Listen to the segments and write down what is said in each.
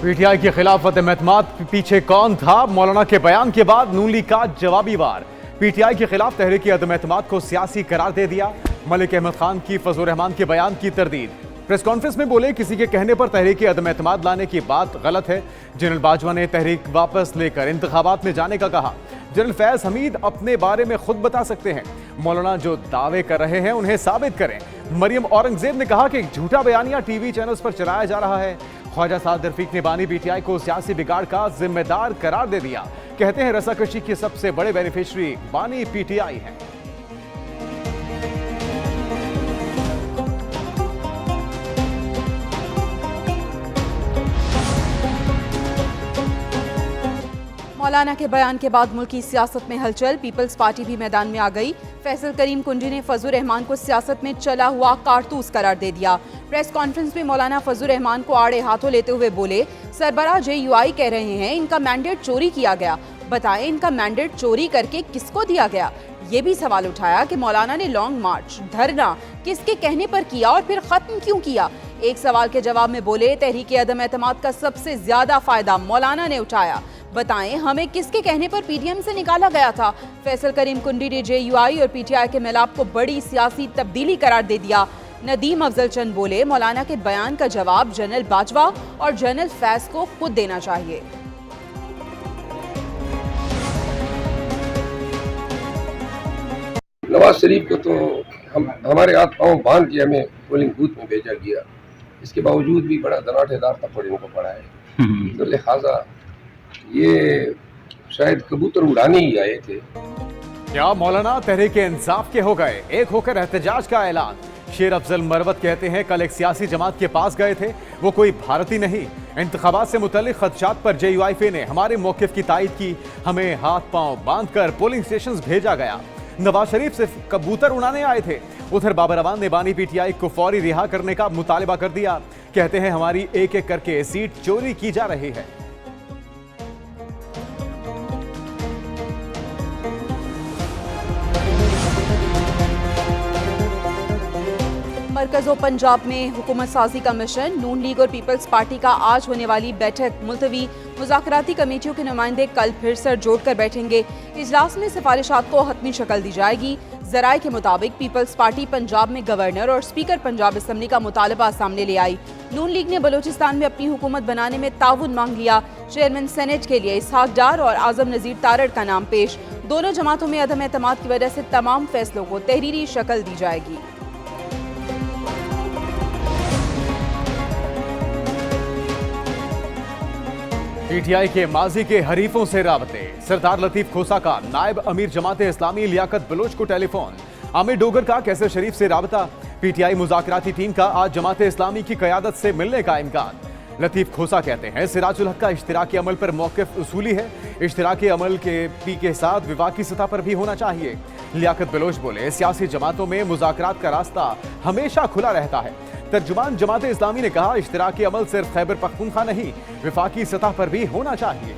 PTI के खिलाफ अदम-ए-एतमाद पीछे कौन था? मौलाना के बयान के बाद नून लीग का जवाबी वार। पीटीआई के खिलाफ तहरीक अदम-ए-एतमाद को सियासी करार दे दिया। मलिक अहमद खान की फजल रहमान के बयान की तरदीद। प्रेस कॉन्फ्रेंस में बोले, किसी के कहने पर तहरीक अदम-ए-एतमाद लाने की बात गलत है। जनरल बाजवा ने तहरीक वापस लेकर इंतखाबात में जाने का कहा। जनरल फैज हमीद अपने बारे में खुद बता सकते हैं। मौलाना जो दावे कर रहे हैं उन्हें साबित करें। मरियम औरंगजेब ने कहा कि झूठा बयानिया टीवी चैनल्स पर चलाया जा रहा है। ख्वाजा साद रफीक ने बानी पीटीआई को सियासी बिगाड़ का जिम्मेदार करार दे दिया। कहते हैं रसाकशी के सबसे बड़े बेनिफिशियरी बानी पीटीआई हैं। मौलाना के बयान के बाद मुल्की सियासत में हलचल। पीपल्स पार्टी भी मैदान में आ गई। फैसल करीम कुंडी ने फजल रहमान को सियासत में चला हुआ कारतूस करार दे दिया। प्रेस कॉन्फ्रेंस में मौलाना फजल रहमान को आड़े हाथों लेते हुए बोले, सरबराह JUI कह रहे हैं इनका मैंडेट चोरी किया गया। बताएं इनका मैंडेट चोरी करके किसको दिया गया? ये भी सवाल उठाया कि मौलाना ने लॉन्ग मार्च धरना किसके कहने पर किया और फिर खत्म क्यों किया? एक सवाल के जवाब में बोले, तहरीक अदम-ए-एतमाद का सबसे ज्यादा फायदा मौलाना ने उठाया। बताएं हमें किसके कहने पर PDM से निकाला गया था? फैसल करीम कुंडी ने JUI और PTI के मिलाप को बड़ी सियासी तब्दीली करार दे दिया। नदीम अफजल चंद बोले, मौलाना के बयान का जवाब जनरल बाजवा और जनरल फैज को खुद देना चाहिए। नवाज शरीफ को तो हमारे हाथ पांव बांध के हमें पोलिंग बूथ में भेजा गया। इसके बावजूद भी बड़ा धनाटेदार थप्पड़ इनको पड़ा है। तो लिहाजा ये शायद कबूतर उड़ाने ही आए थे। क्या मौलाना तहरीक इंसाफ के हो गए? एक होकर एहतजाज का ऐलान। शेर अफजल मरवत कहते हैं, कल एक सियासी जमात के पास गए थे, वो कोई भारतीय नहीं। इंतखाबात से मुतल्लिक खदशात पर JUI ने हमारे मौकिफ की तायद की। हमें हाथ पांव बांधकर पोलिंग स्टेशन भेजा गया। नवाज शरीफ सिर्फ कबूतर उड़ाने आए थे। उधर बाबर अवान ने बानी PTI को फौरी रिहा करने का मुतालिबा कर दिया। कहते हैं हमारी एक एक करके सीट चोरी की जा रही है। मरकज़ और पंजाब में हुकूमत साजी का मिशन। नून लीग और पीपल्स पार्टी का आज होने वाली बैठक मुलतवी। मुज़ाकराती कमेटियों के नुमाइंदे कल फिर सर जोड़कर बैठेंगे। इजलास में सिफारिशात को हतमी शक्ल दी जाएगी। जराए के मुताबिक पीपल्स पार्टी पंजाब में गवर्नर और स्पीकर पंजाब असम्बली का मुतालबा सामने ले आई। नून लीग ने बलोचिस्तान में अपनी हुकूमत बनाने में ताउन मांग लिया। चेयरमैन सेनेट के लिए इसहाक डार और आजम नजीर तारड़ का नाम पेश। दोनों जमातों में अदम-ए-एतमाद की वजह से तमाम फैसलों को तहरीरी शक्ल दी जाएगी। PTI के माजी के हरीफों से राबते। सरदार लतीफ खोसा का नायब अमीर जमाते इस्लामी लियाकत बलोच को टेलीफोन। आमिर डोगर का कैसर शरीफ से राबता। PTI मुज़ाकराती टीम का आज जमाते इस्लामी की क़यादत से मिलने का इम्कान। लतीफ खोसा कहते हैं, सिराजुल हक का इश्तिराकी अमल पर मौक़िफ़ उसूली है। इश्तिराकी अमल के साथ विफाकी सतह पर भी होना चाहिए। लियाकत बलोच बोले, सियासी जमातों में मुज़ाकरात का रास्ता हमेशा खुला रहता है। तर्जुमान जमाते इस्लामी ने कहा, इश्तिराकी अमल सिर्फ खैबर पख्तूनख्वा नहीं, विफाकी सतह पर भी होना चाहिए।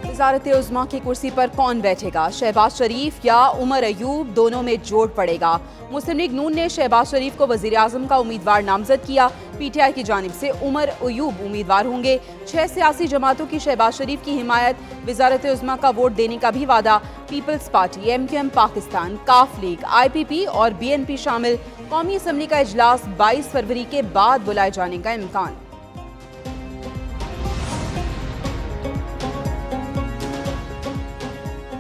वज़ारत उज़्मा की कुर्सी पर कौन बैठेगा? शहबाज शरीफ या उमर अयूब? दोनों में जोड़ पड़ेगा। मुस्लिम लीग नून ने शहबाज शरीफ को वज़ीर आज़म का उम्मीदवार नामजद किया। PTI की जानिब से उमर अयूब उम्मीदवार होंगे। 6 सियासी जमातों की शहबाज शरीफ की हिमायत, वज़ारत उज़्मा का वोट देने का भी वादा। पीपल्स पार्टी, MQM पाकिस्तान, काफ लीग, IPP और BNP शामिल। कौमी असम्बली का इजलास 22 फरवरी के बाद बुलाए जाने का इम्कान।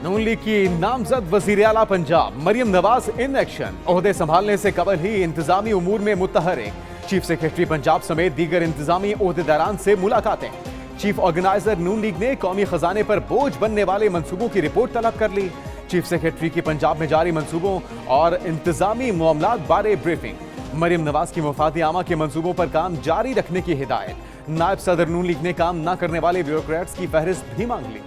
नून लीग की नामजद वज़ीर आला पंजाब मरियम नवाज इन एक्शन। ओहदे संभालने से कबल ही इंतजामी उमूर में मुतहरिक। चीफ सेक्रेटरी पंजाब समेत दीगर इंतजामी ओहदेदारान से मुलाकातें। चीफ ऑर्गेनाइजर नून लीग ने कौमी खजाने पर बोझ बनने वाले मंसूबों की रिपोर्ट तलब कर ली। चीफ सेक्रेटरी की पंजाब में जारी मंसूबों और इंतजामी मामलात बारे ब्रीफिंग। मरियम नवाज की मफाद आमा के मंसूबों पर काम जारी रखने की हिदायत। नायब सदर नून लीग ने काम न करने वाले ब्यूरोक्रेट्स की फहरिस्त भी मांग ली।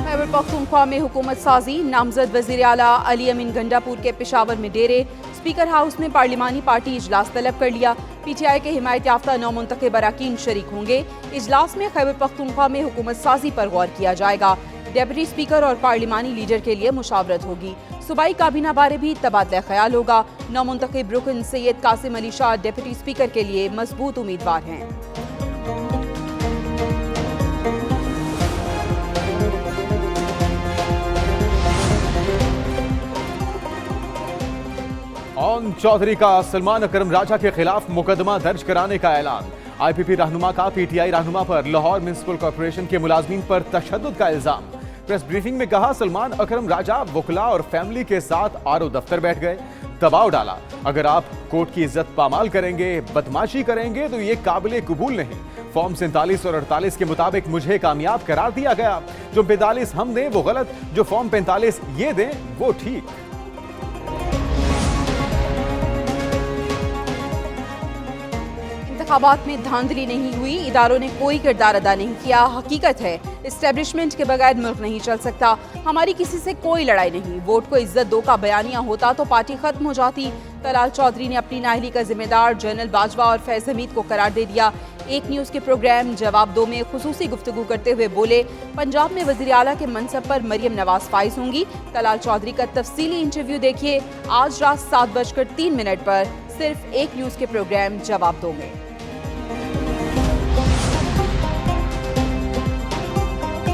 खैबर पख्तूनख्वा में हुकूमत साजी। नामजद वज़ीर आला अली अमीन गंडापुर के पेशावर में डेरे। स्पीकर हाउस में पार्लिमानी पार्टी इजलास तलब कर लिया। PTI के हिमायत याफ्ता 9 मुंतखब अरकान शरीक होंगे। इजलास में खैबर पख्तूनख्वा में हुकूमत साजी पर गौर किया जाएगा। डेप्यूटी स्पीकर और पार्लिमानी लीडर के लिए मुशावरत होगी। सूबाई काबीना बारे भी तबादला ख्याल होगा। नौमुंतखब रुकन सैयद कासिम अली शाह डिप्टी स्पीकर के लिए मजबूत उम्मीदवार हैं। ओन चौधरी का सलमान अकरम राजा के खिलाफ मुकदमा दर्ज कराने का ऐलान। आईपीपी रहनुमा का पीटीआई रहनुमा पर लाहौर म्युनिसिपल कॉर्पोरेशन के मुलाजमीन पर तशद्दुद का इल्जाम। प्रेस ब्रीफिंग में कहा, सलमान अकरम राजा वकला और फैमिली के साथ आरओ दफ्तर बैठ गए, दबाव डाला। अगर आप कोर्ट की इज्जत पामाल करेंगे, बदमाशी करेंगे तो ये काबिले कबूल नहीं। फॉर्म 47 और 48 के मुताबिक मुझे कामयाब करार दिया गया। जो 45 हम दें वो गलत, जो फॉर्म 45 ये दें वो ठीक। इंतखाबात में धांधली नहीं हुई, इदारों ने कोई किरदार अदा नहीं किया। हकीकत है, एस्टेब्लिशमेंट के बगैर मुल्क नहीं चल सकता। हमारी किसी से कोई लड़ाई नहीं। वोट को इज्जत दो का बयानिया होता तो पार्टी खत्म हो जाती। तलाल चौधरी ने अपनी नाअहली का जिम्मेदार जनरल बाजवा और फैज हमीद को करार दे दिया। एक न्यूज़ के प्रोग्राम जवाब दो में खुसूसी गुफ्तगू करते हुए बोले, पंजाब में वज़ीर आला के मनसब पर मरियम नवाज फाइज होंगी। तलाल चौधरी का तफसीली इंटरव्यू देखिए आज रात 7:03 पर सिर्फ एक न्यूज़ के प्रोग्राम जवाब दो में।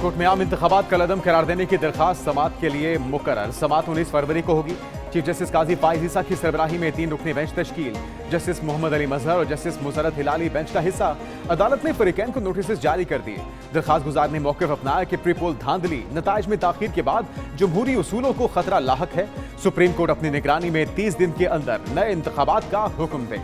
कोर्ट में आम इंतखाबात कलअदम करार देने की दरखास्त समात के लिए मुकर्रर। समात 19 फरवरी को होगी। चीफ जस्टिस काजी फाइज ईसा की सरबराही में 3 रुकनी बेंच तश्कील। जस्टिस मोहम्मद अली मजहर और जस्टिस मुसरत हिलाली बेंच का हिस्सा। अदालत ने फरीकैन को नोटिस जारी कर दिए। दरखास्त गुजार ने मौक़िफ़ अपनाया कि प्री-पोल धांधली, नताइज में ताखीर के बाद जमहूरी उसूलों को खतरा लाहक है। सुप्रीम कोर्ट अपनी निगरानी में 30 दिन के अंदर नए इंतखाबात का हुक्म दे।